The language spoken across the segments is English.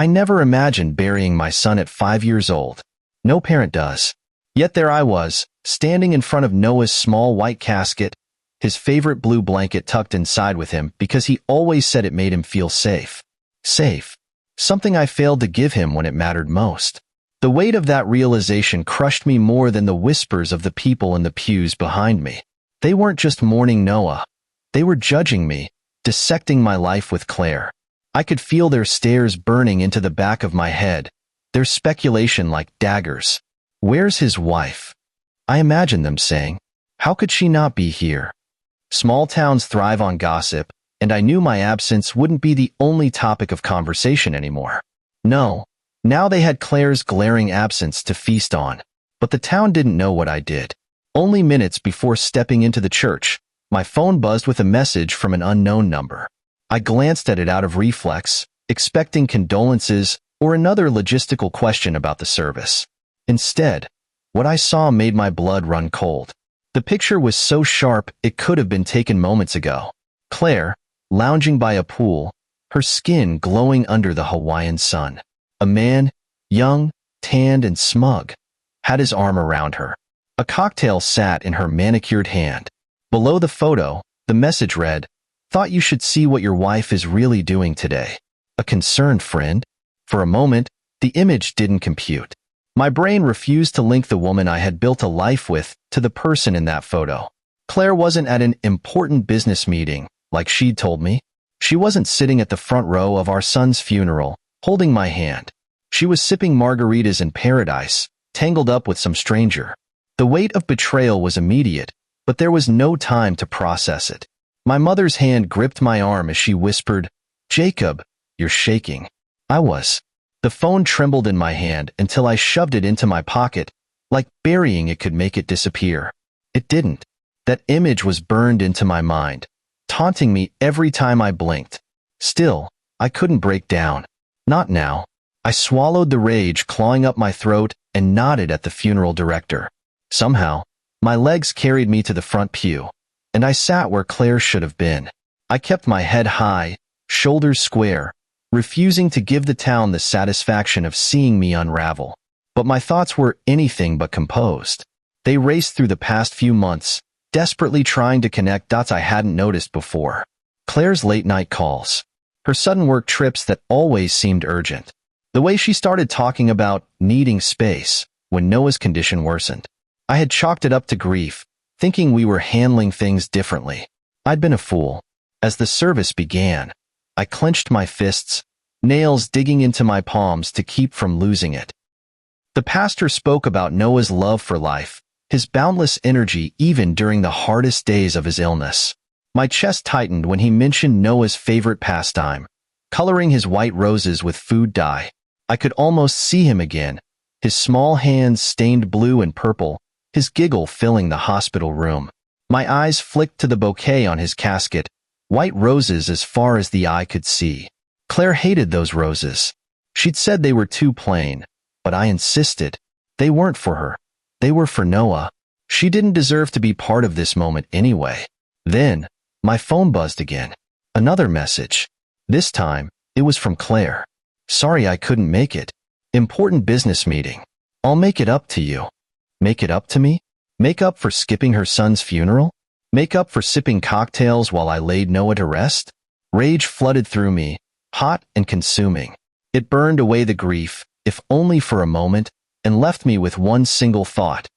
I never imagined burying my son at 5 years old. No parent does. Yet there I was, standing in front of Noah's small white casket, his favorite blue blanket tucked inside with him because he always said it made him feel safe. Safe. Something I failed to give him when it mattered most. The weight of that realization crushed me more than the whispers of the people in the pews behind me. They weren't just mourning Noah. They were judging me, dissecting my life with Claire. I could feel their stares burning into the back of my head, their speculation like daggers. Where's his wife? I imagined them saying, how could she not be here? Small towns thrive on gossip, and I knew my absence wouldn't be the only topic of conversation anymore. No, now they had Claire's glaring absence to feast on. But the town didn't know what I did. Only minutes before stepping into the church, my phone buzzed with a message from an unknown number. I glanced at it out of reflex, expecting condolences or another logistical question about the service. Instead, what I saw made my blood run cold. The picture was so sharp it could have been taken moments ago. Claire, lounging by a pool, her skin glowing under the Hawaiian sun. A man, young, tanned, and smug, had his arm around her. A cocktail sat in her manicured hand. Below the photo, the message read, "Thought you should see what your wife is really doing today. A concerned friend." For a moment, the image didn't compute. My brain refused to link the woman I had built a life with to the person in that photo. Claire wasn't at an important business meeting, like she'd told me. She wasn't sitting at the front row of our son's funeral, holding my hand. She was sipping margaritas in paradise, tangled up with some stranger. The weight of betrayal was immediate, but there was no time to process it. My mother's hand gripped my arm as she whispered, "Jacob, you're shaking." I was. The phone trembled in my hand until I shoved it into my pocket, like burying it could make it disappear. It didn't. That image was burned into my mind, taunting me every time I blinked. Still, I couldn't break down. Not now. I swallowed the rage clawing up my throat and nodded at the funeral director. Somehow, my legs carried me to the front pew, and I sat where Claire should have been. I kept my head high, shoulders square, refusing to give the town the satisfaction of seeing me unravel. But my thoughts were anything but composed. They raced through the past few months, desperately trying to connect dots I hadn't noticed before. Claire's late-night calls. Her sudden work trips that always seemed urgent. The way she started talking about needing space when Noah's condition worsened. I had chalked it up to grief, thinking we were handling things differently. I'd been a fool. As the service began, I clenched my fists, nails digging into my palms to keep from losing it. The pastor spoke about Noah's love for life, his boundless energy even during the hardest days of his illness. My chest tightened when he mentioned Noah's favorite pastime, coloring his white roses with food dye. I could almost see him again, his small hands stained blue and purple, his giggle filling the hospital room. My eyes flicked to the bouquet on his casket, white roses as far as the eye could see. Claire hated those roses. She'd said they were too plain, but I insisted. They weren't for her. They were for Noah. She didn't deserve to be part of this moment anyway. Then, my phone buzzed again. Another message. This time, it was from Claire. "Sorry I couldn't make it. Important business meeting. I'll make it up to you." Make it up to me? Make up for skipping her son's funeral? Make up for sipping cocktails while I laid Noah to rest? Rage flooded through me, hot and consuming. It burned away the grief, if only for a moment, and left me with one single thought.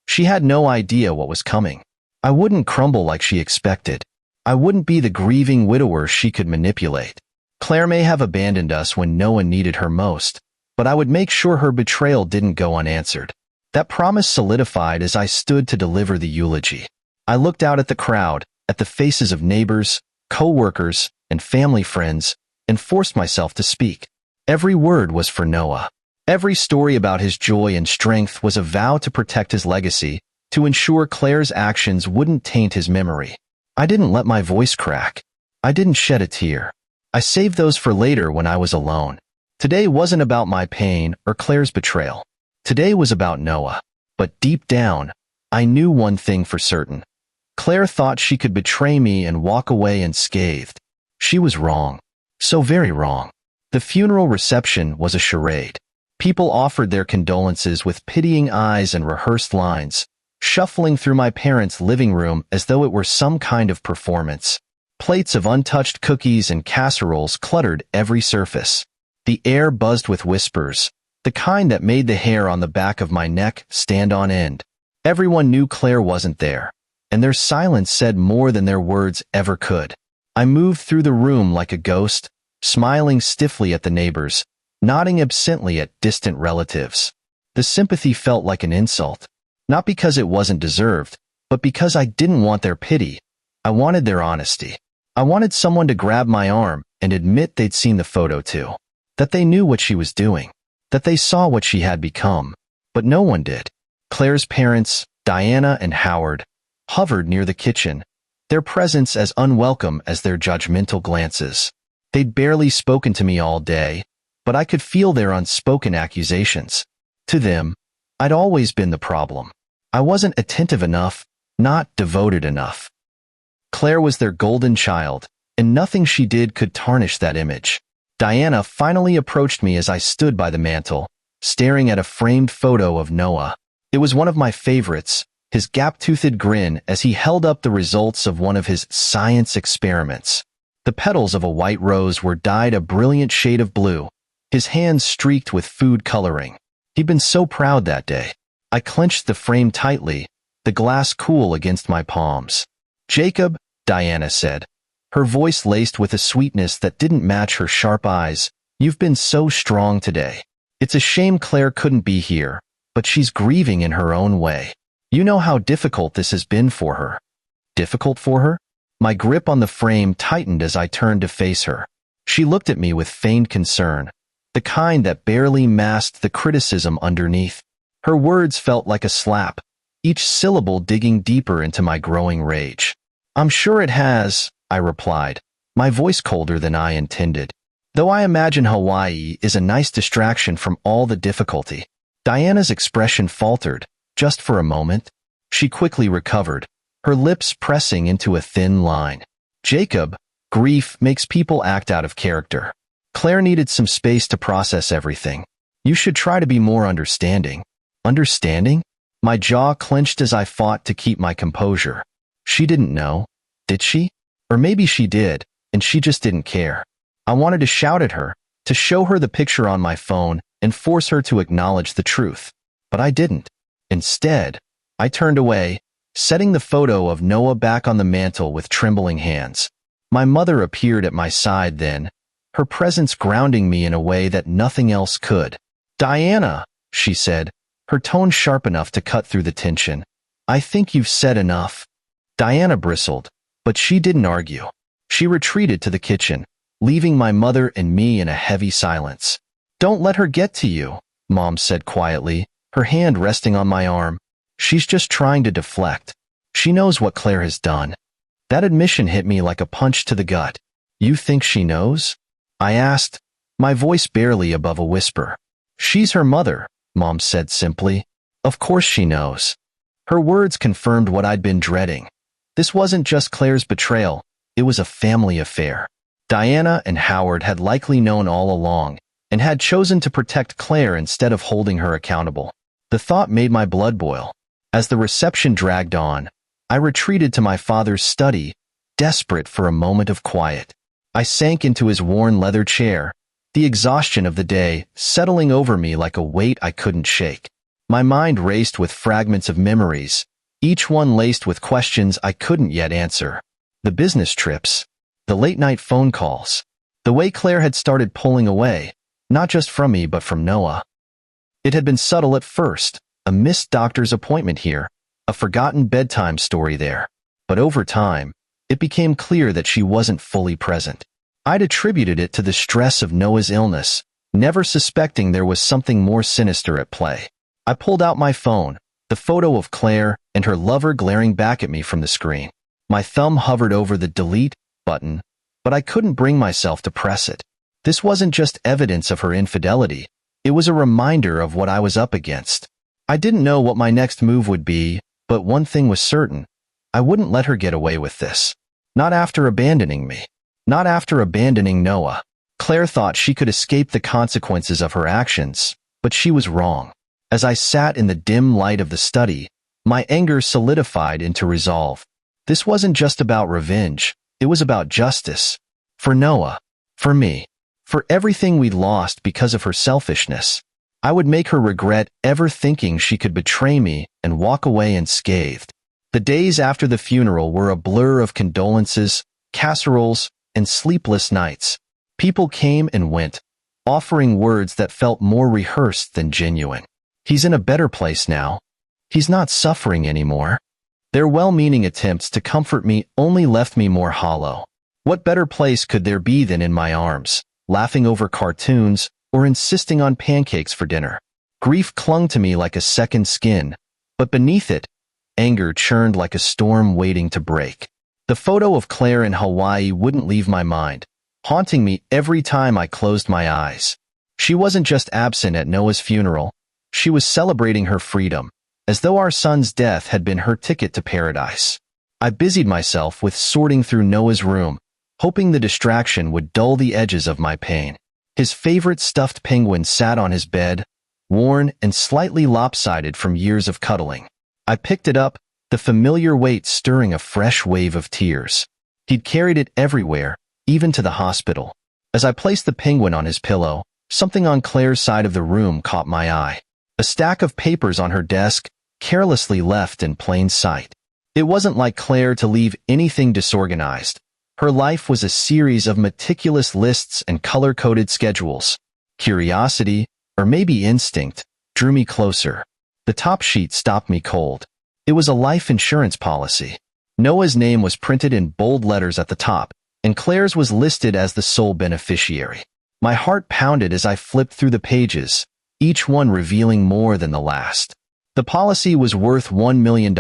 She had no idea what was coming. I wouldn't crumble like she expected. I wouldn't be the grieving widower she could manipulate. Claire may have abandoned us when Noah needed her most, but I would make sure her betrayal didn't go unanswered. That promise solidified as I stood to deliver the eulogy. I looked out at the crowd, at the faces of neighbors, co-workers, and family friends, and forced myself to speak. Every word was for Noah. Every story about his joy and strength was a vow to protect his legacy, to ensure Claire's actions wouldn't taint his memory. I didn't let my voice crack. I didn't shed a tear. I saved those for later when I was alone. Today wasn't about my pain or Claire's betrayal. Today was about Noah. But deep down, I knew one thing for certain. Claire thought she could betray me and walk away unscathed. She was wrong. So very wrong. The funeral reception was a charade. People offered their condolences with pitying eyes and rehearsed lines, shuffling through my parents' living room as though it were some kind of performance. Plates of untouched cookies and casseroles cluttered every surface. The air buzzed with whispers, the kind that made the hair on the back of my neck stand on end. Everyone knew Claire wasn't there, and their silence said more than their words ever could. I moved through the room like a ghost, smiling stiffly at the neighbors, nodding absently at distant relatives. The sympathy felt like an insult, not because it wasn't deserved, but because I didn't want their pity. I wanted their honesty. I wanted someone to grab my arm and admit they'd seen the photo too, that they knew what she was doing, that they saw what she had become. But no one did. Claire's parents, Diana and Howard, hovered near the kitchen, their presence as unwelcome as their judgmental glances. They'd barely spoken to me all day, but I could feel their unspoken accusations. To them, I'd always been the problem. I wasn't attentive enough, not devoted enough. Claire was their golden child, and nothing she did could tarnish that image. Diana finally approached me as I stood by the mantel, staring at a framed photo of Noah. It was one of my favorites, his gap-toothed grin as he held up the results of one of his science experiments. The petals of a white rose were dyed a brilliant shade of blue, his hands streaked with food coloring. He'd been so proud that day. I clenched the frame tightly, the glass cool against my palms. "Jacob," Diana said, her voice laced with a sweetness that didn't match her sharp eyes, "you've been so strong today. It's a shame Claire couldn't be here, but she's grieving in her own way. You know how difficult this has been for her." Difficult for her? My grip on the frame tightened as I turned to face her. She looked at me with feigned concern, the kind that barely masked the criticism underneath. Her words felt like a slap, each syllable digging deeper into my growing rage. "I'm sure it has," I replied, my voice colder than I intended. "Though I imagine Hawaii is a nice distraction from all the difficulty." Diana's expression faltered, just for a moment. She quickly recovered, her lips pressing into a thin line. "Jacob, grief makes people act out of character. Claire needed some space to process everything. You should try to be more understanding." Understanding? My jaw clenched as I fought to keep my composure. She didn't know, did she? Or maybe she did, and she just didn't care. I wanted to shout at her, to show her the picture on my phone and force her to acknowledge the truth. But I didn't. Instead, I turned away, setting the photo of Noah back on the mantel with trembling hands. My mother appeared at my side then, her presence grounding me in a way that nothing else could. "Diana," she said, her tone sharp enough to cut through the tension, "I think you've said enough." Diana bristled, but she didn't argue. She retreated to the kitchen, leaving my mother and me in a heavy silence. "Don't let her get to you," Mom said quietly, her hand resting on my arm. "She's just trying to deflect. She knows what Claire has done." That admission hit me like a punch to the gut. "You think she knows?" I asked, my voice barely above a whisper. "She's her mother," Mom said simply. "Of course she knows." Her words confirmed what I'd been dreading. This wasn't just Claire's betrayal, it was a family affair. Diana and Howard had likely known all along, and had chosen to protect Claire instead of holding her accountable. The thought made my blood boil. As the reception dragged on, I retreated to my father's study, desperate for a moment of quiet. I sank into his worn leather chair, the exhaustion of the day settling over me like a weight I couldn't shake. My mind raced with fragments of memories, each one laced with questions I couldn't yet answer. The business trips, the late-night phone calls, the way Claire had started pulling away, not just from me but from Noah. It had been subtle at first, a missed doctor's appointment here, a forgotten bedtime story there. But over time, it became clear that she wasn't fully present. I'd attributed it to the stress of Noah's illness, never suspecting there was something more sinister at play. I pulled out my phone, the photo of Claire and her lover glaring back at me from the screen. My thumb hovered over the delete button, but I couldn't bring myself to press it. This wasn't just evidence of her infidelity, it was a reminder of what I was up against. I didn't know what my next move would be, but one thing was certain. I wouldn't let her get away with this. Not after abandoning me. Not after abandoning Noah. Claire thought she could escape the consequences of her actions, but she was wrong. As I sat in the dim light of the study, my anger solidified into resolve. This wasn't just about revenge, it was about justice. For Noah, for me, for everything we'd lost because of her selfishness. I would make her regret ever thinking she could betray me and walk away unscathed. The days after the funeral were a blur of condolences, casseroles, and sleepless nights. People came and went, offering words that felt more rehearsed than genuine. He's in a better place now. He's not suffering anymore. Their well-meaning attempts to comfort me only left me more hollow. What better place could there be than in my arms, laughing over cartoons, or insisting on pancakes for dinner? Grief clung to me like a second skin, but beneath it, anger churned like a storm waiting to break. The photo of Claire in Hawaii wouldn't leave my mind, haunting me every time I closed my eyes. She wasn't just absent at Noah's funeral, she was celebrating her freedom, as though our son's death had been her ticket to paradise. I busied myself with sorting through Noah's room, hoping the distraction would dull the edges of my pain. His favorite stuffed penguin sat on his bed, worn and slightly lopsided from years of cuddling. I picked it up, the familiar weight stirring a fresh wave of tears. He'd carried it everywhere, even to the hospital. As I placed the penguin on his pillow, something on Claire's side of the room caught my eye. A stack of papers on her desk, carelessly left in plain sight. It wasn't like Claire to leave anything disorganized. Her life was a series of meticulous lists and color-coded schedules. Curiosity, or maybe instinct, drew me closer. The top sheet stopped me cold. It was a life insurance policy. Noah's name was printed in bold letters at the top, and Claire's was listed as the sole beneficiary. My heart pounded as I flipped through the pages, each one revealing more than the last. The policy was worth $1 million,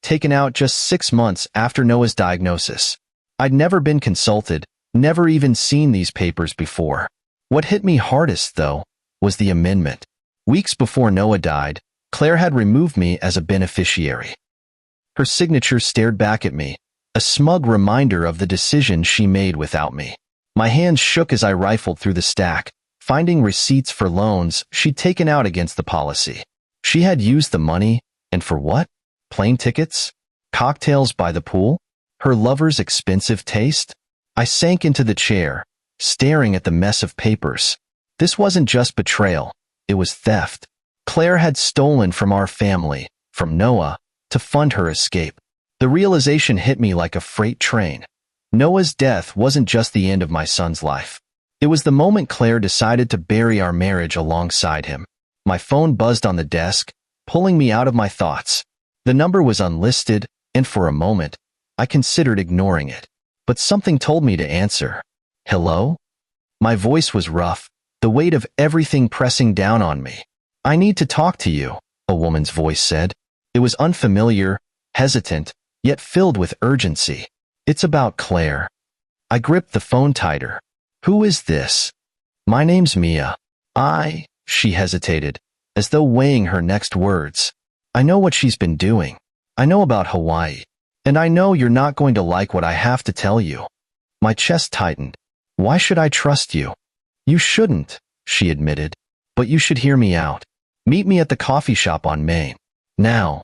taken out just 6 months after Noah's diagnosis. I'd never been consulted, never even seen these papers before. What hit me hardest, though, was the amendment. Weeks before Noah died, Claire had removed me as a beneficiary. Her signature stared back at me, a smug reminder of the decision she made without me. My hands shook as I rifled through the stack, finding receipts for loans she'd taken out against the policy. She had used the money, and for what? Plane tickets? Cocktails by the pool? Her lover's expensive taste? I sank into the chair, staring at the mess of papers. This wasn't just betrayal, it was theft. Claire had stolen from our family, from Noah, to fund her escape. The realization hit me like a freight train. Noah's death wasn't just the end of my son's life. It was the moment Claire decided to bury our marriage alongside him. My phone buzzed on the desk, pulling me out of my thoughts. The number was unlisted, and for a moment, I considered ignoring it. But something told me to answer. Hello? My voice was rough, the weight of everything pressing down on me. I need to talk to you, a woman's voice said. It was unfamiliar, hesitant, yet filled with urgency. It's about Claire. I gripped the phone tighter. Who is this? My name's Mia. She hesitated, as though weighing her next words. I know what she's been doing. I know about Hawaii. And I know you're not going to like what I have to tell you. My chest tightened. Why should I trust you? You shouldn't, she admitted. But you should hear me out. Meet me at the coffee shop on Main. Now.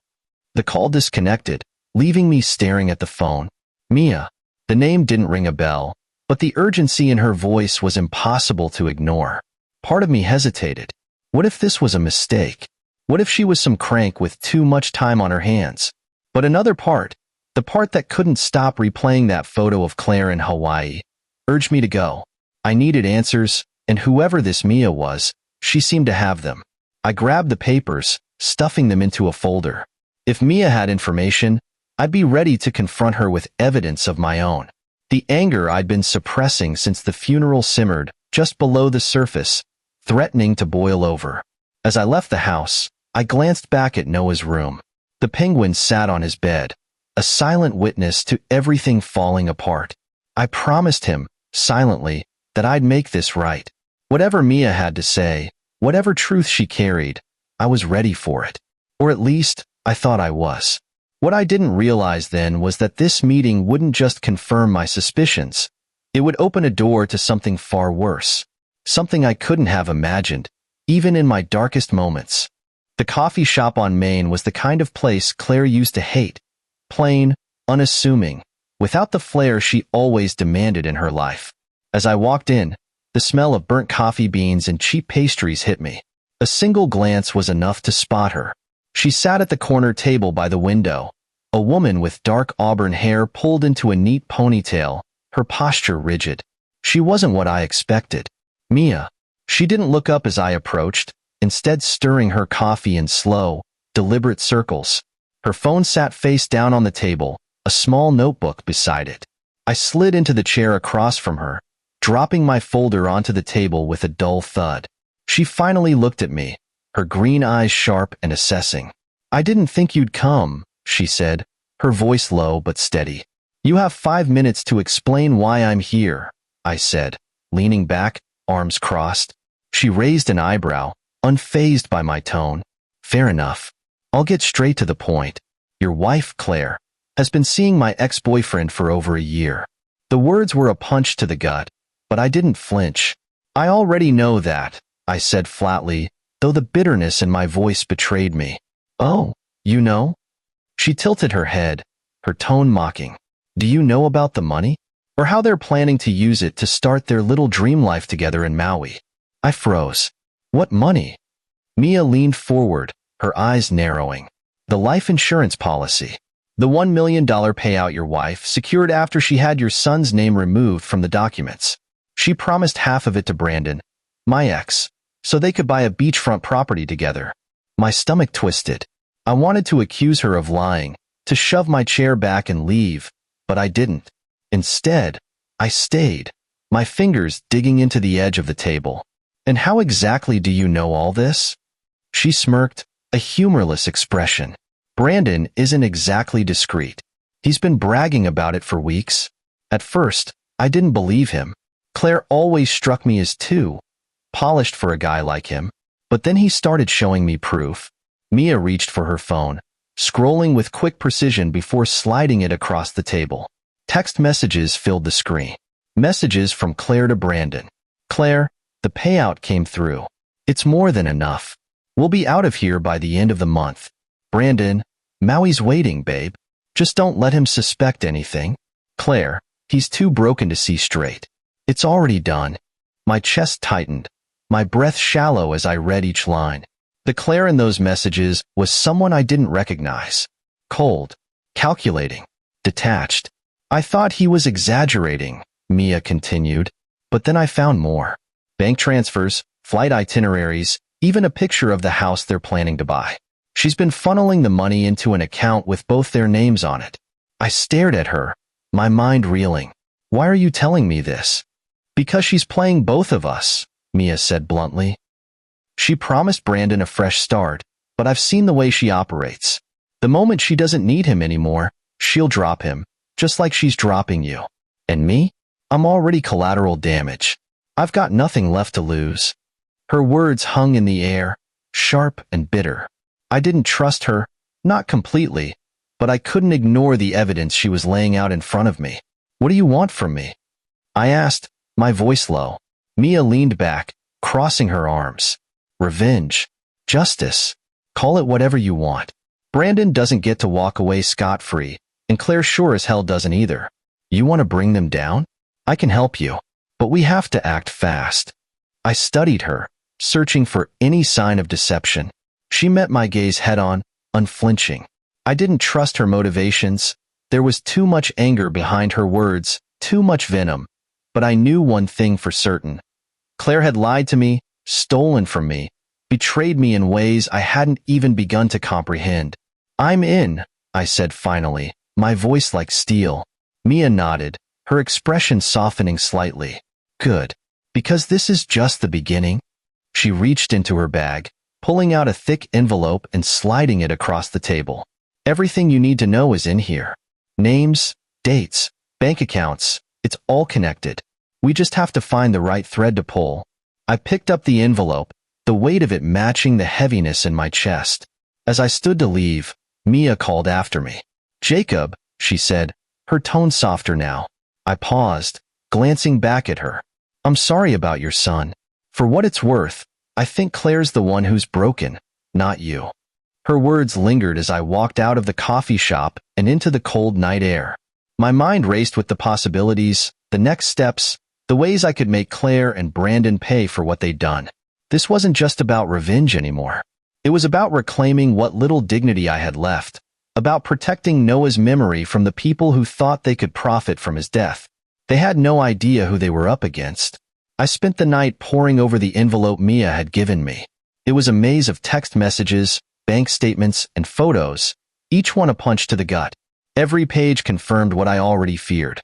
The call disconnected, leaving me staring at the phone. Mia. The name didn't ring a bell, but the urgency in her voice was impossible to ignore. Part of me hesitated. What if this was a mistake? What if she was some crank with too much time on her hands? But another part, the part that couldn't stop replaying that photo of Claire in Hawaii, urged me to go. I needed answers, and whoever this Mia was, she seemed to have them. I grabbed the papers, stuffing them into a folder. If Mia had information, I'd be ready to confront her with evidence of my own. The anger I'd been suppressing since the funeral simmered just below the surface, threatening to boil over. As I left the house, I glanced back at Noah's room. The penguin sat on his bed, a silent witness to everything falling apart. I promised him, silently, that I'd make this right. Whatever Mia had to say, whatever truth she carried, I was ready for it. Or at least, I thought I was. What I didn't realize then was that this meeting wouldn't just confirm my suspicions. It would open a door to something far worse. Something I couldn't have imagined, even in my darkest moments. The coffee shop on Main was the kind of place Claire used to hate. Plain, unassuming, without the flair she always demanded in her life. As I walked in, the smell of burnt coffee beans and cheap pastries hit me. A single glance was enough to spot her. She sat at the corner table by the window, a woman with dark auburn hair pulled into a neat ponytail, her posture rigid. She wasn't what I expected. Mia. She didn't look up as I approached, instead stirring her coffee in slow, deliberate circles. Her phone sat face down on the table, a small notebook beside it. I slid into the chair across from her, dropping my folder onto the table with a dull thud. She finally looked at me, her green eyes sharp and assessing. "I didn't think you'd come," she said, her voice low but steady. "You have 5 minutes to explain why I'm here," I said, leaning back, arms crossed. She raised an eyebrow, unfazed by my tone. "Fair enough. I'll get straight to the point. Your wife, Claire, has been seeing my ex-boyfriend for over a year." The words were a punch to the gut, but I didn't flinch. "I already know that," I said flatly, though the bitterness in my voice betrayed me. "Oh, you know?" She tilted her head, her tone mocking. "Do you know about the money? Or how they're planning to use it to start their little dream life together in Maui?" I froze. "What money?" Mia leaned forward, her eyes narrowing. "The life insurance policy. The $1 million payout your wife secured after she had your son's name removed from the documents. She promised half of it to Brandon, my ex, so they could buy a beachfront property together." My stomach twisted. I wanted to accuse her of lying, to shove my chair back and leave, but I didn't. Instead, I stayed, my fingers digging into the edge of the table. "And how exactly do you know all this?" She smirked, a humorless expression. "Brandon isn't exactly discreet. He's been bragging about it for weeks. At first, I didn't believe him. Claire always struck me as too polished for a guy like him. But then he started showing me proof." Mia reached for her phone, scrolling with quick precision before sliding it across the table. Text messages filled the screen. Messages from Claire to Brandon. "Claire, the payout came through. It's more than enough. We'll be out of here by the end of the month. Brandon, Maui's waiting, babe. Just don't let him suspect anything. Claire, he's too broken to see straight. It's already done." My chest tightened, my breath shallow as I read each line. The Claire in those messages was someone I didn't recognize. Cold, calculating, detached. "I thought he was exaggerating," Mia continued, "but then I found more. Bank transfers, flight itineraries, even a picture of the house they're planning to buy. She's been funneling the money into an account with both their names on it." I stared at her, my mind reeling. "Why are you telling me this?" "Because she's playing both of us," Mia said bluntly. "She promised Brandon a fresh start, but I've seen the way she operates. The moment she doesn't need him anymore, she'll drop him, just like she's dropping you. And me? I'm already collateral damage. I've got nothing left to lose." Her words hung in the air, sharp and bitter. I didn't trust her, not completely, but I couldn't ignore the evidence she was laying out in front of me. "What do you want from me?" I asked, my voice low. Mia leaned back, crossing her arms. "Revenge. Justice. Call it whatever you want. Brandon doesn't get to walk away scot-free, and Claire sure as hell doesn't either. You want to bring them down? I can help you, but we have to act fast." I studied her, searching for any sign of deception. She met my gaze head-on, unflinching. I didn't trust her motivations. There was too much anger behind her words, too much venom. But I knew one thing for certain. Claire had lied to me, stolen from me, betrayed me in ways I hadn't even begun to comprehend. "I'm in," I said finally, my voice like steel. Mia nodded, her expression softening slightly. "Good. Because this is just the beginning." She reached into her bag, pulling out a thick envelope and sliding it across the table. "Everything you need to know is in here. Names, dates, bank accounts. It's all connected. We just have to find the right thread to pull." I picked up the envelope, the weight of it matching the heaviness in my chest. As I stood to leave, Mia called after me. "Jacob," she said, her tone softer now. I paused, glancing back at her. I'm sorry about your son. For what it's worth, I think Claire's the one who's broken, not you. Her words lingered as I walked out of the coffee shop and into the cold night air. My mind raced with the possibilities, the next steps, the ways I could make Claire and Brandon pay for what they'd done. This wasn't just about revenge anymore. It was about reclaiming what little dignity I had left, about protecting Noah's memory from the people who thought they could profit from his death. They had no idea who they were up against. I spent the night poring over the envelope Mia had given me. It was a maze of text messages, bank statements, and photos, each one a punch to the gut. Every page confirmed what I already feared.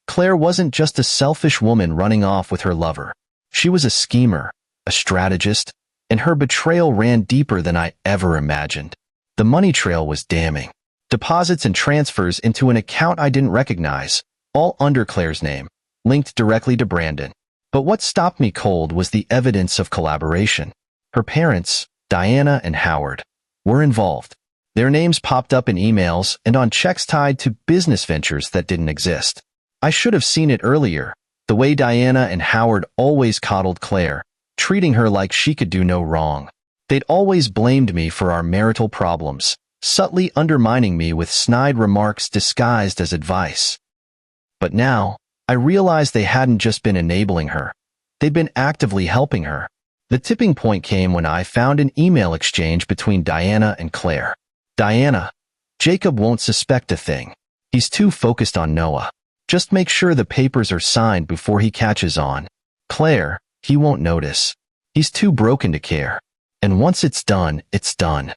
Claire wasn't just a selfish woman running off with her lover. She was a schemer, a strategist, and her betrayal ran deeper than I ever imagined. The money trail was damning. Deposits and transfers into an account I didn't recognize, all under Claire's name, linked directly to Brandon. But what stopped me cold was the evidence of collaboration. Her parents, Diana and Howard, were involved. Their names popped up in emails and on checks tied to business ventures that didn't exist. I should have seen it earlier, the way Diana and Howard always coddled Claire, treating her like she could do no wrong. They'd always blamed me for our marital problems, subtly undermining me with snide remarks disguised as advice. But now, I realized they hadn't just been enabling her. They'd been actively helping her. The tipping point came when I found an email exchange between Diana and Claire. Diana, Jacob won't suspect a thing. He's too focused on Noah. Just make sure the papers are signed before he catches on. Claire, he won't notice. He's too broken to care. And once it's done, it's done.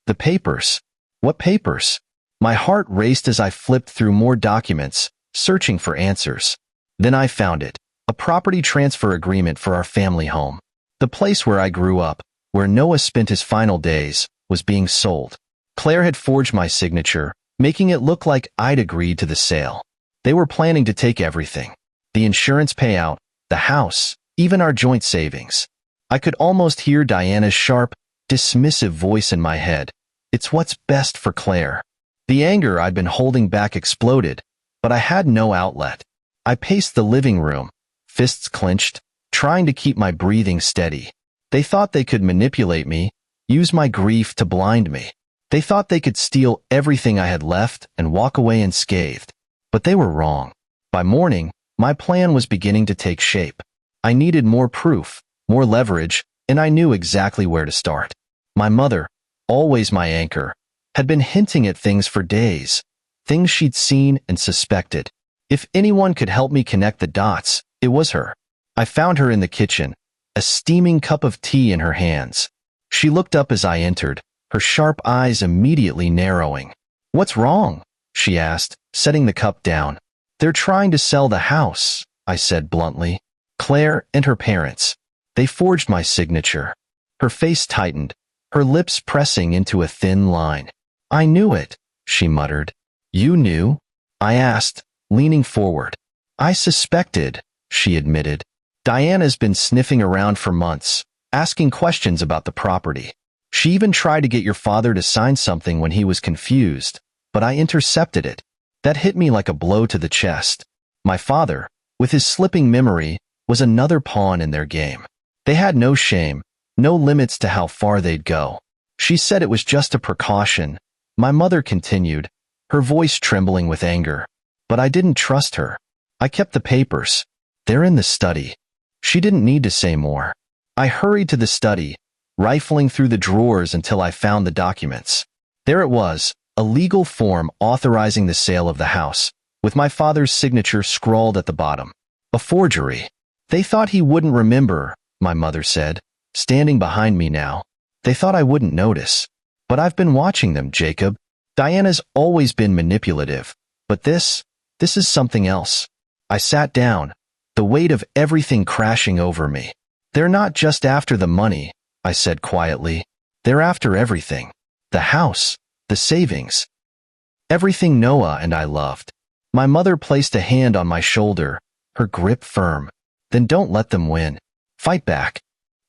The papers. What papers? My heart raced as I flipped through more documents, searching for answers. Then I found it. A property transfer agreement for our family home. The place where I grew up, where Noah spent his final days, was being sold. Claire had forged my signature, making it look like I'd agreed to the sale. They were planning to take everything. The insurance payout, the house, even our joint savings. I could almost hear Diana's sharp, dismissive voice in my head. It's what's best for Claire. The anger I'd been holding back exploded, but I had no outlet. I paced the living room, fists clenched, trying to keep my breathing steady. They thought they could manipulate me, use my grief to blind me. They thought they could steal everything I had left and walk away unscathed. But they were wrong. By morning, my plan was beginning to take shape. I needed more proof, more leverage, and I knew exactly where to start. My mother, always my anchor, had been hinting at things for days, things she'd seen and suspected. If anyone could help me connect the dots, it was her. I found her in the kitchen, a steaming cup of tea in her hands. She looked up as I entered, her sharp eyes immediately narrowing. "What's wrong?" she asked, setting the cup down. "They're trying to sell the house," I said bluntly. "Claire and her parents. They forged my signature." Her face tightened, her lips pressing into a thin line. "I knew it," she muttered. "You knew?" I asked, leaning forward. "I suspected," she admitted. "Diana's been sniffing around for months, asking questions about the property. She even tried to get your father to sign something when he was confused, but I intercepted it. That hit me like a blow to the chest. My father, with his slipping memory, was another pawn in their game. They had no shame, no limits to how far they'd go. She said it was just a precaution. My mother continued, her voice trembling with anger. But I didn't trust her. I kept the papers. They're in the study. She didn't need to say more. I hurried to the study, rifling through the drawers until I found the documents. There it was, a legal form authorizing the sale of the house, with my father's signature scrawled at the bottom. A forgery. They thought he wouldn't remember, my mother said, standing behind me now. They thought I wouldn't notice. But I've been watching them, Jacob. Diana's always been manipulative. But this is something else. I sat down, the weight of everything crashing over me. They're not just after the money, I said quietly. They're after everything. The house, the savings. Everything Noah and I loved. My mother placed a hand on my shoulder, her grip firm. Then don't let them win. Fight back.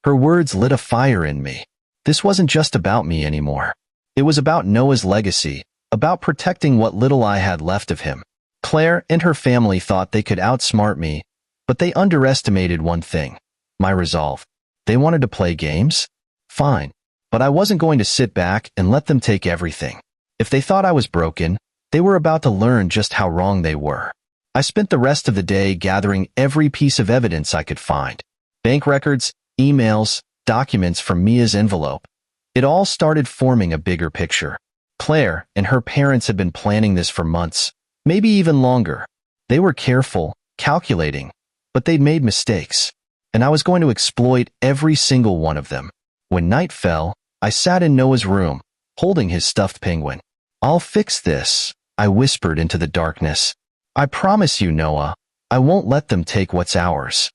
Her words lit a fire in me. This wasn't just about me anymore. It was about Noah's legacy, about protecting what little I had left of him. Claire and her family thought they could outsmart me, But they underestimated one thing: my resolve. They wanted to play games? Fine. But I wasn't going to sit back and let them take everything. If they thought I was broken, they were about to learn just how wrong they were. I spent the rest of the day gathering every piece of evidence I could find. Bank records, emails, documents from Mia's envelope. It all started forming a bigger picture. Claire and her parents had been planning this for months, maybe even longer. They were careful, calculating, but they'd made mistakes, and I was going to exploit every single one of them. When night fell, I sat in Noah's room, holding his stuffed penguin. "I'll fix this," I whispered into the darkness. "I promise you, Noah, I won't let them take what's ours."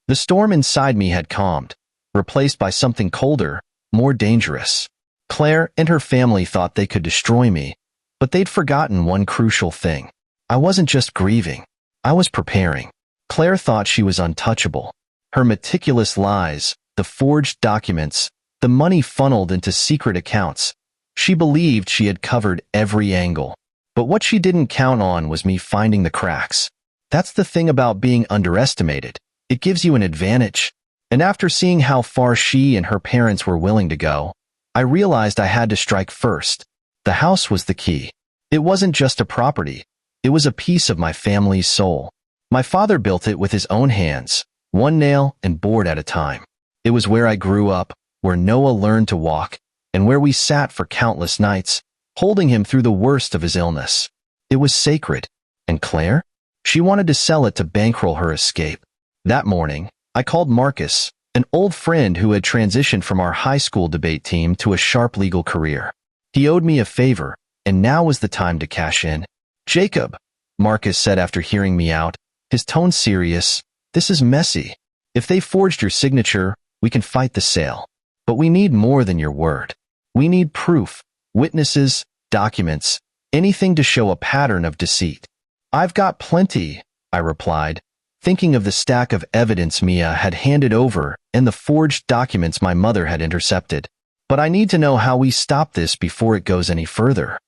The storm inside me had calmed, replaced by something colder, more dangerous. Claire and her family thought they could destroy me, but they'd forgotten one crucial thing. I wasn't just grieving, I was preparing. Claire thought she was untouchable. Her meticulous lies, the forged documents, the money funneled into secret accounts. She believed she had covered every angle. But what she didn't count on was me finding the cracks. That's the thing about being underestimated. It gives you an advantage. And after seeing how far she and her parents were willing to go, I realized I had to strike first. The house was the key. It wasn't just a property. It was a piece of my family's soul. My father built it with his own hands, one nail and board at a time. It was where I grew up, where Noah learned to walk, and where we sat for countless nights, holding him through the worst of his illness. It was sacred. And Claire? She wanted to sell it to bankroll her escape. That morning, I called Marcus, an old friend who had transitioned from our high school debate team to a sharp legal career. He owed me a favor, and now was the time to cash in. "Jacob," Marcus said after hearing me out, his tone serious, "this is messy. If they forged your signature, we can fight the sale. But we need more than your word. We need proof, witnesses, documents, anything to show a pattern of deceit." "I've got plenty," I replied, thinking of the stack of evidence Mia had handed over and the forged documents my mother had intercepted. "But I need to know how we stop this before it goes any further."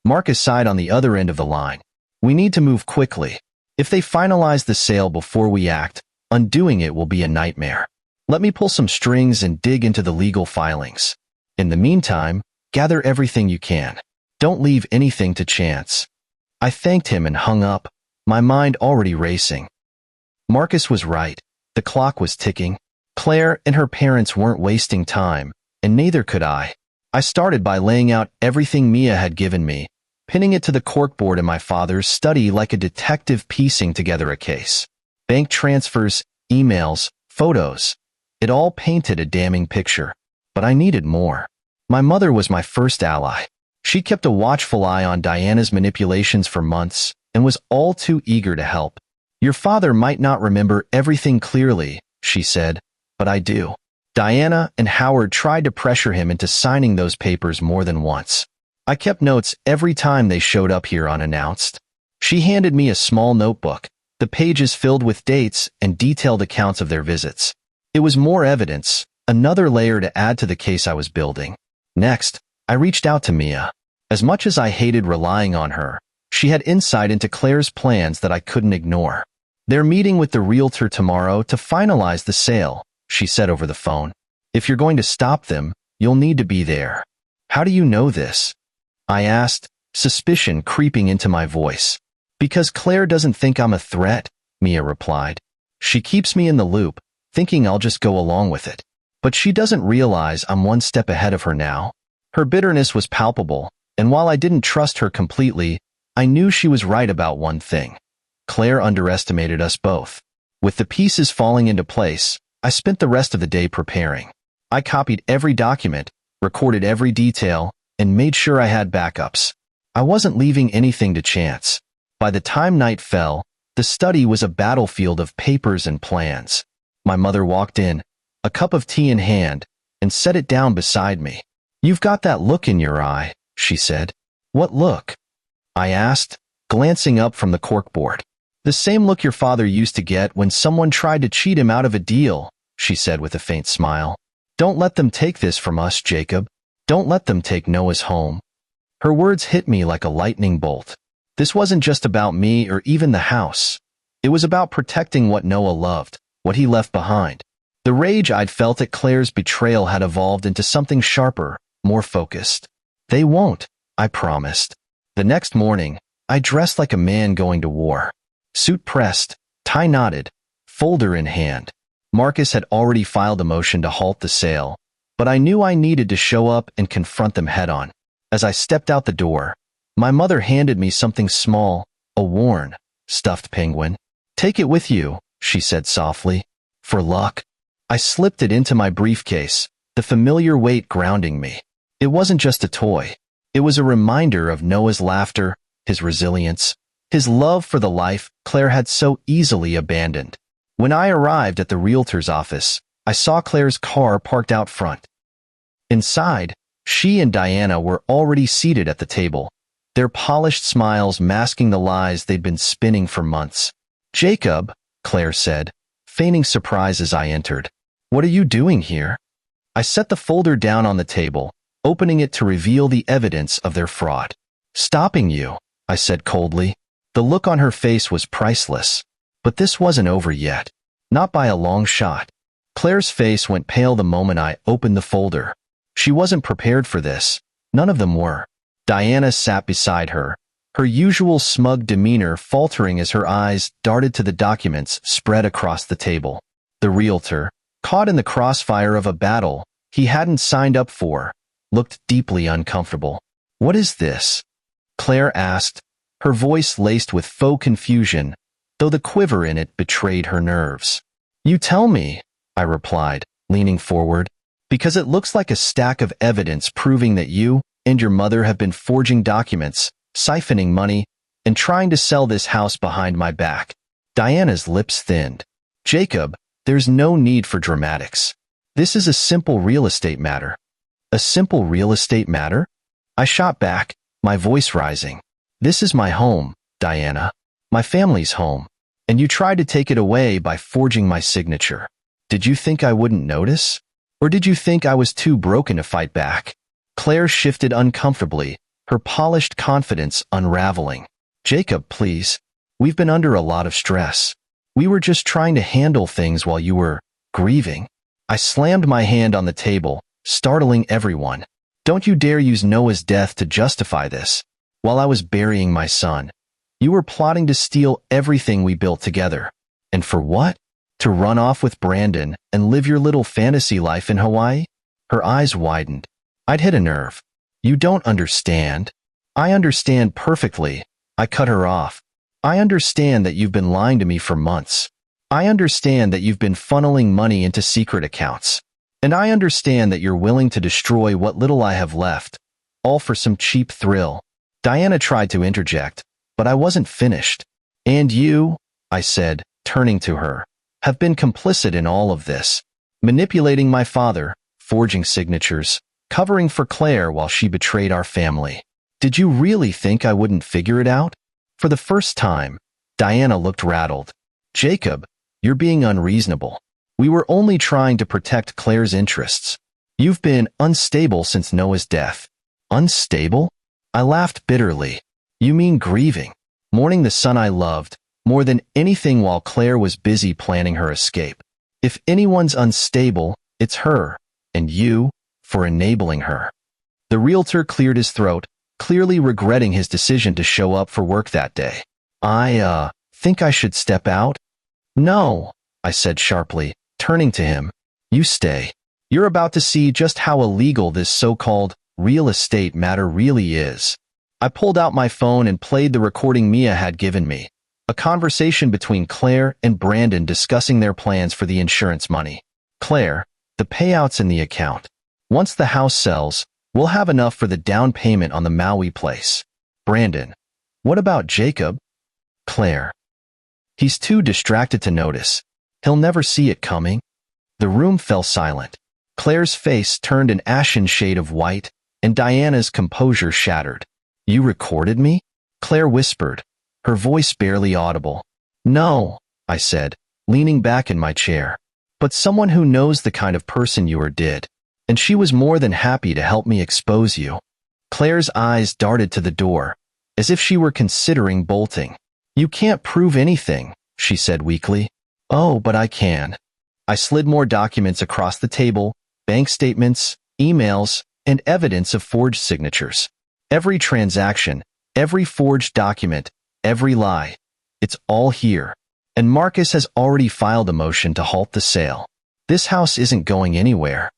Marcus sighed on the other end of the line. "We need to move quickly. If they finalize the sale before we act, undoing it will be a nightmare. Let me pull some strings and dig into the legal filings. In the meantime, gather everything you can. Don't leave anything to chance." I thanked him and hung up, my mind already racing. Marcus was right. The clock was ticking. Claire and her parents weren't wasting time, and neither could I. I started by laying out everything Mia had given me, pinning it to the corkboard in my father's study like a detective piecing together a case. Bank transfers, emails, photos. It all painted a damning picture. But I needed more. My mother was my first ally. She kept a watchful eye on Diana's manipulations for months and was all too eager to help. "Your father might not remember everything clearly," she said, "but I do." Diana and Howard tried to pressure him into signing those papers more than once. I kept notes every time they showed up here unannounced. She handed me a small notebook, the pages filled with dates and detailed accounts of their visits. It was more evidence, another layer to add to the case I was building. Next, I reached out to Mia. As much as I hated relying on her, she had insight into Claire's plans that I couldn't ignore. "They're meeting with the realtor tomorrow to finalize the sale," she said over the phone. "If you're going to stop them, you'll need to be there." "How do you know this?" I asked, suspicion creeping into my voice. "Because Claire doesn't think I'm a threat," Mia replied. "She keeps me in the loop, thinking I'll just go along with it. But she doesn't realize I'm one step ahead of her now." Her bitterness was palpable, and while I didn't trust her completely, I knew she was right about one thing. Claire underestimated us both. With the pieces falling into place, I spent the rest of the day preparing. I copied every document, recorded every detail, and made sure I had backups. I wasn't leaving anything to chance. By the time night fell, the study was a battlefield of papers and plans. My mother walked in, a cup of tea in hand, and set it down beside me. "You've got that look in your eye," she said. "What look?" I asked, glancing up from the corkboard. "The same look your father used to get when someone tried to cheat him out of a deal," she said with a faint smile. "Don't let them take this from us, Jacob. Don't let them take Noah's home." Her words hit me like a lightning bolt. This wasn't just about me or even the house. It was about protecting what Noah loved, what he left behind. The rage I'd felt at Claire's betrayal had evolved into something sharper, more focused. They won't, I promised. The next morning, I dressed like a man going to war. Suit pressed, tie knotted, folder in hand. Marcus had already filed a motion to halt the sale, but I knew I needed to show up and confront them head-on. As I stepped out the door, my mother handed me something small, a worn, stuffed penguin. "Take it with you," she said softly. "For luck." I slipped it into my briefcase, the familiar weight grounding me. It wasn't just a toy. It was a reminder of Noah's laughter, his resilience, his love for the life Claire had so easily abandoned. When I arrived at the realtor's office, I saw Claire's car parked out front. Inside, she and Diana were already seated at the table, their polished smiles masking the lies they'd been spinning for months. "Jacob," Claire said, feigning surprise as I entered. "What are you doing here?" I set the folder down on the table, opening it to reveal the evidence of their fraud. "Stopping you," I said coldly. The look on her face was priceless. But this wasn't over yet. Not by a long shot. Claire's face went pale the moment I opened the folder. She wasn't prepared for this. None of them were. Diana sat beside her, her usual smug demeanor faltering as her eyes darted to the documents spread across the table. The realtor, caught in the crossfire of a battle he hadn't signed up for, looked deeply uncomfortable. "What is this?" Claire asked, her voice laced with faux confusion, though the quiver in it betrayed her nerves. "You tell me," I replied, leaning forward, "because it looks like a stack of evidence proving that you and your mother have been forging documents, siphoning money, and trying to sell this house behind my back." Diana's lips thinned. "Jacob, there's no need for dramatics. This is a simple real estate matter." "A simple real estate matter?" I shot back, my voice rising. "This is my home, Diana. My family's home. And you tried to take it away by forging my signature. Did you think I wouldn't notice? Or did you think I was too broken to fight back?" Claire shifted uncomfortably, her polished confidence unraveling. "Jacob, please. We've been under a lot of stress. We were just trying to handle things while you were grieving." I slammed my hand on the table, startling everyone. "Don't you dare use Noah's death to justify this. While I was burying my son, you were plotting to steal everything we built together. And for what? To run off with Brandon and live your little fantasy life in Hawaii?" Her eyes widened. I'd hit a nerve. "You don't understand." "I understand perfectly." I cut her off. "I understand that you've been lying to me for months. I understand that you've been funneling money into secret accounts. And I understand that you're willing to destroy what little I have left, all for some cheap thrill." Diana tried to interject, but I wasn't finished. "And you," I said, turning to her, "have been complicit in all of this, manipulating my father, forging signatures, covering for Claire while she betrayed our family. Did you really think I wouldn't figure it out?" For the first time, Diana looked rattled. "Jacob, you're being unreasonable. We were only trying to protect Claire's interests. You've been unstable since Noah's death." "Unstable?" I laughed bitterly. "You mean grieving, mourning the son I loved, more than anything while Claire was busy planning her escape. If anyone's unstable, it's her, and you, for enabling her." The realtor cleared his throat, clearly regretting his decision to show up for work that day. "I think I should step out?" "No," I said sharply, turning to him. "You stay. You're about to see just how illegal this so-called real estate matter really is." I pulled out my phone and played the recording Mia had given me, a conversation between Claire and Brandon discussing their plans for the insurance money. "Claire, the payout's in the account. Once the house sells, we'll have enough for the down payment on the Maui place." "Brandon, what about Jacob?" "Claire, he's too distracted to notice. He'll never see it coming." The room fell silent. Claire's face turned an ashen shade of white, and Diana's composure shattered. "You recorded me?" Claire whispered, her voice barely audible. "No," I said, leaning back in my chair. "But someone who knows the kind of person you are did. And she was more than happy to help me expose you." Claire's eyes darted to the door, as if she were considering bolting. "You can't prove anything," she said weakly. Oh, but I can. I slid more documents across the table, bank statements, emails, and evidence of forged signatures. Every transaction, every forged document, every lie. It's all here. And Marcus has already filed a motion to halt the sale. This house isn't going anywhere.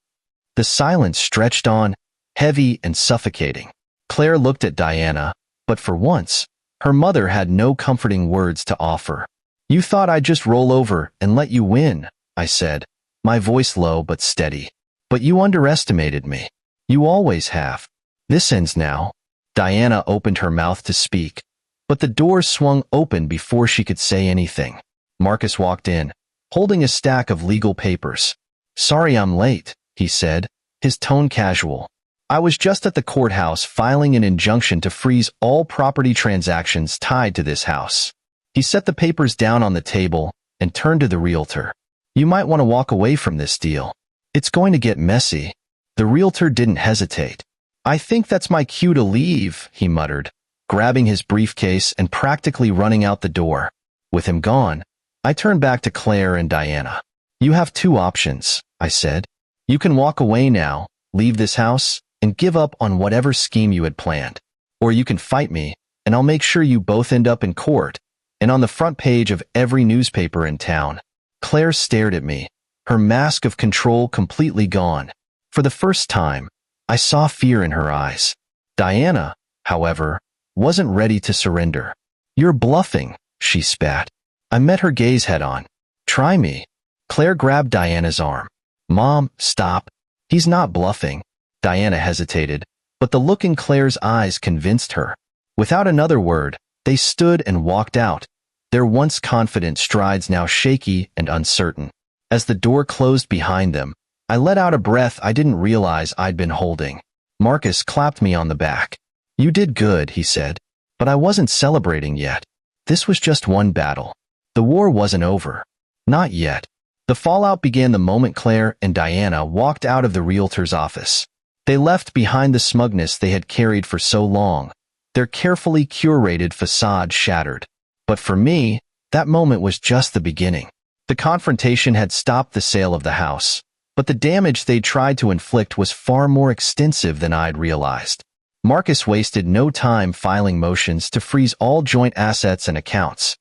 The silence stretched on, heavy and suffocating. Claire looked at Diana, but for once, her mother had no comforting words to offer. You thought I'd just roll over and let you win, I said, my voice low but steady. But you underestimated me. You always have. This ends now. Diana opened her mouth to speak, but the door swung open before she could say anything. Marcus walked in, holding a stack of legal papers. Sorry I'm late, he said, his tone casual. I was just at the courthouse filing an injunction to freeze all property transactions tied to this house. He set the papers down on the table and turned to the realtor. You might want to walk away from this deal. It's going to get messy. The realtor didn't hesitate. I think that's my cue to leave, he muttered, grabbing his briefcase and practically running out the door. With him gone, I turned back to Claire and Diana. You have two options, I said. You can walk away now, leave this house, and give up on whatever scheme you had planned. Or you can fight me, and I'll make sure you both end up in court, and on the front page of every newspaper in town. Claire stared at me, her mask of control completely gone. For the first time, I saw fear in her eyes. Diana, however, wasn't ready to surrender. You're bluffing, she spat. I met her gaze head-on. Try me. Claire grabbed Diana's arm. Mom, stop. He's not bluffing. Diana hesitated, but the look in Claire's eyes convinced her. Without another word, they stood and walked out, their once confident strides now shaky and uncertain. As the door closed behind them, I let out a breath I didn't realize I'd been holding. Marcus clapped me on the back. You did good, he said, but I wasn't celebrating yet. This was just one battle. The war wasn't over. Not yet. The fallout began the moment Claire and Diana walked out of the realtor's office. They left behind the smugness they had carried for so long, their carefully curated facade shattered. But for me, that moment was just the beginning. The confrontation had stopped the sale of the house, but the damage they'd tried to inflict was far more extensive than I'd realized. Marcus wasted no time filing motions to freeze all joint assets and accounts.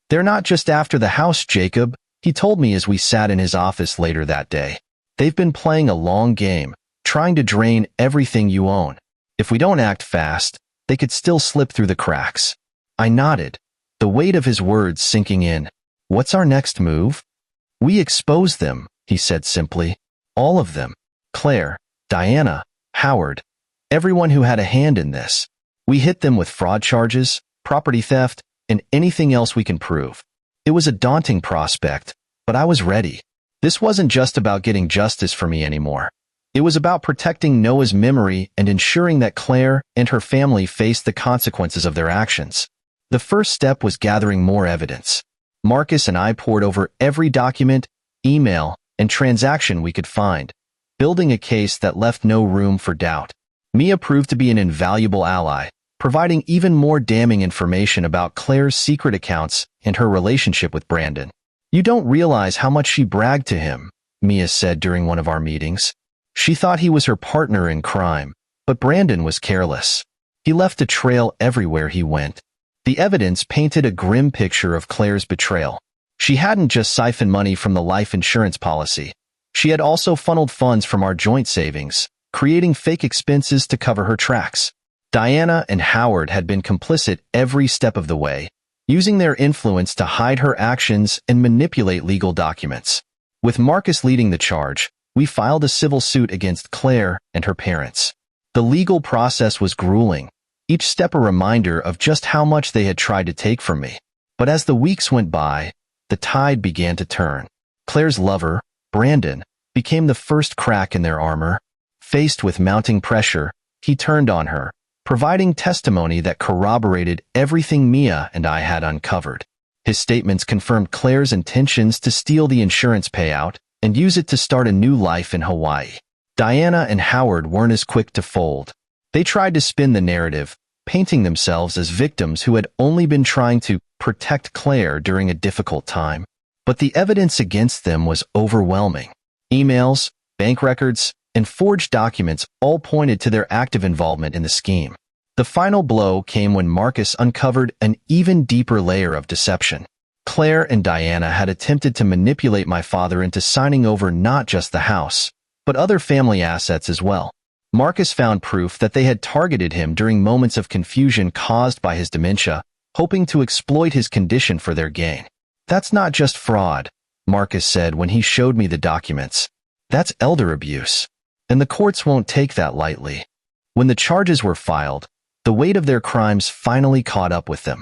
They're not just after the house, Jacob, he told me as we sat in his office later that day. They've been playing a long game, trying to drain everything you own. If we don't act fast, they could still slip through the cracks. I nodded, the weight of his words sinking in. What's our next move? We expose them, he said simply. All of them. Claire, Diana, Howard, everyone who had a hand in this. We hit them with fraud charges, property theft, and anything else we can prove. It was a daunting prospect, but I was ready. This wasn't just about getting justice for me anymore. It was about protecting Noah's memory and ensuring that Claire and her family faced the consequences of their actions. The first step was gathering more evidence. Marcus and I pored over every document, email, and transaction we could find, building a case that left no room for doubt. Mia proved to be an invaluable ally, providing even more damning information about Claire's secret accounts and her relationship with Brandon. You don't realize how much she bragged to him, Mia said during one of our meetings. She thought he was her partner in crime, but Brandon was careless. He left a trail everywhere he went. The evidence painted a grim picture of Claire's betrayal. She hadn't just siphoned money from the life insurance policy. She had also funneled funds from our joint savings, creating fake expenses to cover her tracks. Diana and Howard had been complicit every step of the way, using their influence to hide her actions and manipulate legal documents. With Marcus leading the charge, we filed a civil suit against Claire and her parents. The legal process was grueling, each step a reminder of just how much they had tried to take from me. But as the weeks went by, the tide began to turn. Claire's lover, Brandon, became the first crack in their armor. Faced with mounting pressure, he turned on her, providing testimony that corroborated everything Mia and I had uncovered. His statements confirmed Claire's intentions to steal the insurance payout and use it to start a new life in Hawaii. Diana and Howard weren't as quick to fold. They tried to spin the narrative, painting themselves as victims who had only been trying to protect Claire during a difficult time. But the evidence against them was overwhelming. Emails, bank records, and forged documents all pointed to their active involvement in the scheme. The final blow came when Marcus uncovered an even deeper layer of deception. Claire and Diana had attempted to manipulate my father into signing over not just the house, but other family assets as well. Marcus found proof that they had targeted him during moments of confusion caused by his dementia, hoping to exploit his condition for their gain. "That's not just fraud," Marcus said when he showed me the documents. "That's elder abuse. And the courts won't take that lightly." When the charges were filed, the weight of their crimes finally caught up with them.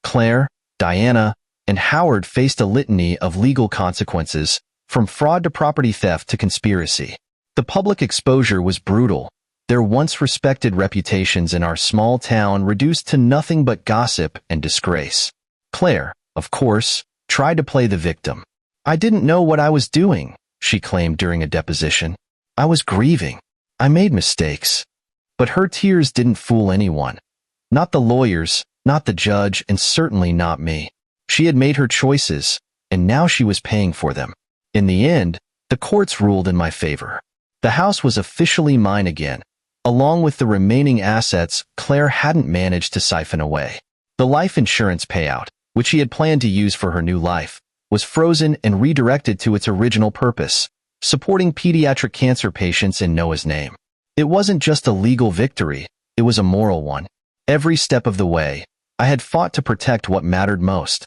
Claire, Diana, and Howard faced a litany of legal consequences, from fraud to property theft to conspiracy. The public exposure was brutal, their once respected reputations in our small town reduced to nothing but gossip and disgrace. Claire, of course, tried to play the victim. "I didn't know what I was doing," she claimed during a deposition. "I was grieving. I made mistakes." But her tears didn't fool anyone. Not the lawyers, not the judge, and certainly not me. She had made her choices, and now she was paying for them. In the end, the courts ruled in my favor. The house was officially mine again, along with the remaining assets Claire hadn't managed to siphon away. The life insurance payout, which she had planned to use for her new life, was frozen and redirected to its original purpose, supporting pediatric cancer patients in Noah's name. It wasn't just a legal victory, it was a moral one. Every step of the way, I had fought to protect what mattered most: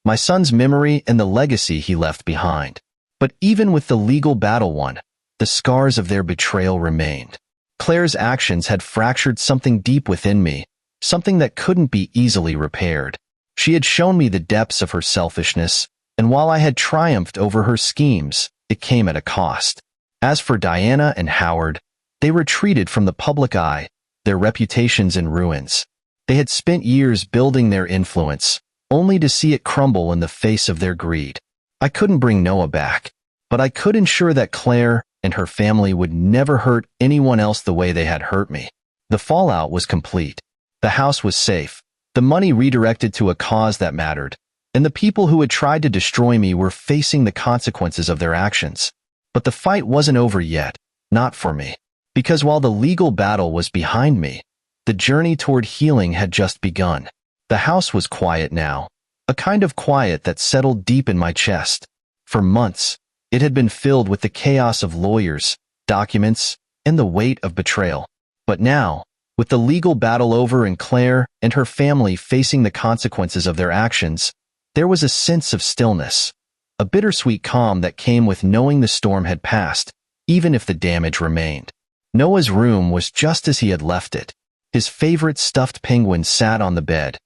my son's memory and the legacy he left behind. But even with the legal battle won, the scars of their betrayal remained. Claire's actions had fractured something deep within me, something that couldn't be easily repaired. She had shown me the depths of her selfishness, and while I had triumphed over her schemes, it came at a cost. As for Diana and Howard, they retreated from the public eye, their reputations in ruins. They had spent years building their influence, only to see it crumble in the face of their greed. I couldn't bring Noah back, but I could ensure that Claire and her family would never hurt anyone else the way they had hurt me. The fallout was complete. The house was safe, the money redirected to a cause that mattered, and the people who had tried to destroy me were facing the consequences of their actions. But the fight wasn't over yet, not for me. Because while the legal battle was behind me, the journey toward healing had just begun. The house was quiet now, a kind of quiet that settled deep in my chest. For months, it had been filled with the chaos of lawyers, documents, and the weight of betrayal. But now, with the legal battle over and Claire and her family facing the consequences of their actions, there was a sense of stillness, a bittersweet calm that came with knowing the storm had passed, even if the damage remained. Noah's room was just as he had left it. His favorite stuffed penguin sat on the bed.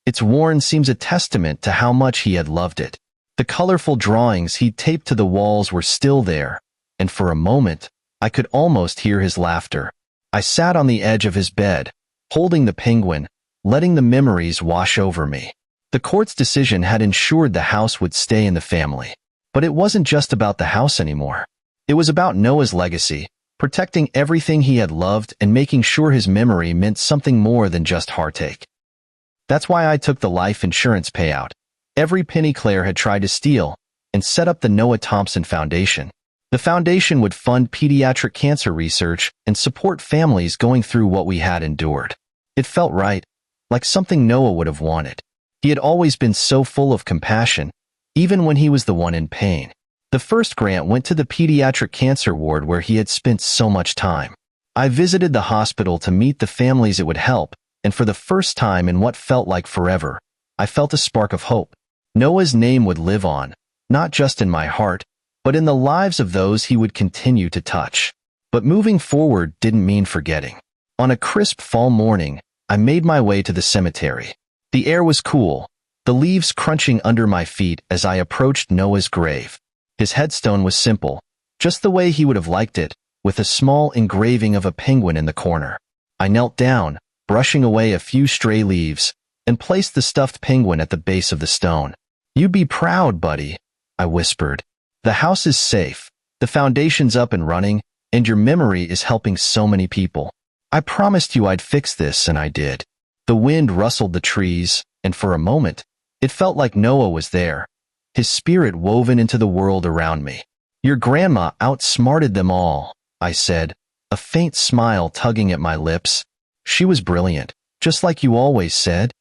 Its worn seams a testament to how much he had loved it. The colorful drawings he'd taped to the walls were still there, and for a moment, I could almost hear his laughter. I sat on the edge of his bed, holding the penguin, letting the memories wash over me. The court's decision had ensured the house would stay in the family. But it wasn't just about the house anymore. It was about Noah's legacy, protecting everything he had loved and making sure his memory meant something more than just heartache. That's why I took the life insurance payout, every penny Claire had tried to steal, and set up the Noah Thompson Foundation. The foundation would fund pediatric cancer research and support families going through what we had endured. It felt right, like something Noah would have wanted. He had always been so full of compassion, even when he was the one in pain. The first grant went to the pediatric cancer ward where he had spent so much time. I visited the hospital to meet the families it would help, and for the first time in what felt like forever, I felt a spark of hope. Noah's name would live on, not just in my heart, but in the lives of those he would continue to touch. But moving forward didn't mean forgetting. On a crisp fall morning, I made my way to the cemetery. The air was cool, the leaves crunching under my feet as I approached Noah's grave. His headstone was simple, just the way he would have liked it, with a small engraving of a penguin in the corner. I knelt down, brushing away a few stray leaves, and placed the stuffed penguin at the base of the stone. "You'd be proud, buddy," I whispered. "The house is safe, the foundation's up and running, and your memory is helping so many people. I promised you I'd fix this, and I did." The wind rustled the trees, and for a moment, it felt like Noah was there, his spirit woven into the world around me. Your grandma outsmarted them all, I said, a faint smile tugging at my lips. She was brilliant, just like you always said.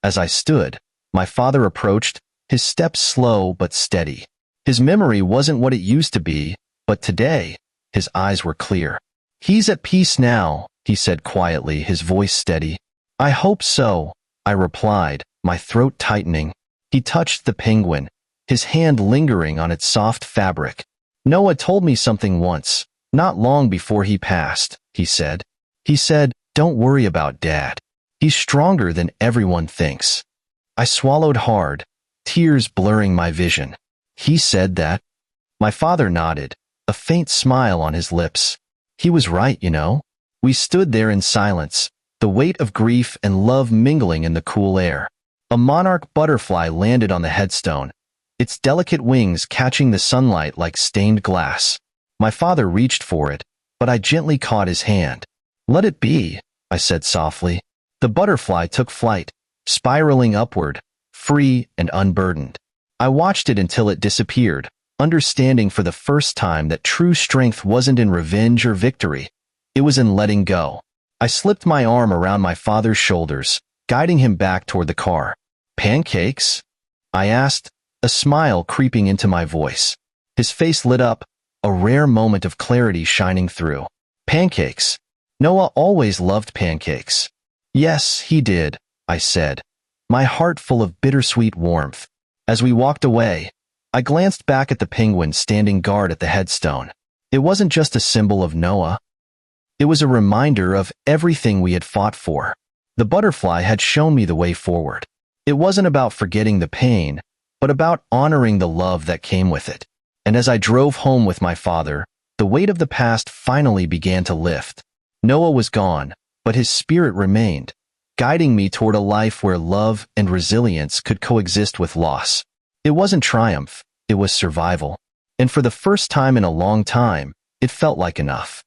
As I stood, my father approached, his steps slow but steady. His memory wasn't what it used to be, but today, his eyes were clear. He's at peace now, he said quietly, his voice steady. I hope so, I replied, my throat tightening. He touched the penguin, his hand lingering on its soft fabric. Noah told me something once, not long before he passed, he said. He said, don't worry about Dad. He's stronger than everyone thinks. I swallowed hard, tears blurring my vision. He said that? My father nodded, a faint smile on his lips. He was right, you know. We stood there in silence, the weight of grief and love mingling in the cool air. A monarch butterfly landed on the headstone, its delicate wings catching the sunlight like stained glass. My father reached for it, but I gently caught his hand. Let it be, I said softly. The butterfly took flight, spiraling upward, free and unburdened. I watched it until it disappeared, understanding for the first time that true strength wasn't in revenge or victory. It was in letting go. I slipped my arm around my father's shoulders, guiding him back toward the car. Pancakes? I asked, a smile creeping into my voice. His face lit up, a rare moment of clarity shining through. Pancakes. Noah always loved pancakes. Yes, he did, I said, my heart full of bittersweet warmth. As we walked away, I glanced back at the penguin standing guard at the headstone. It wasn't just a symbol of Noah. It was a reminder of everything we had fought for. The butterfly had shown me the way forward. It wasn't about forgetting the pain, but about honoring the love that came with it. And as I drove home with my father, the weight of the past finally began to lift. Noah was gone, but his spirit remained, guiding me toward a life where love and resilience could coexist with loss. It wasn't triumph, it was survival. And for the first time in a long time, it felt like enough.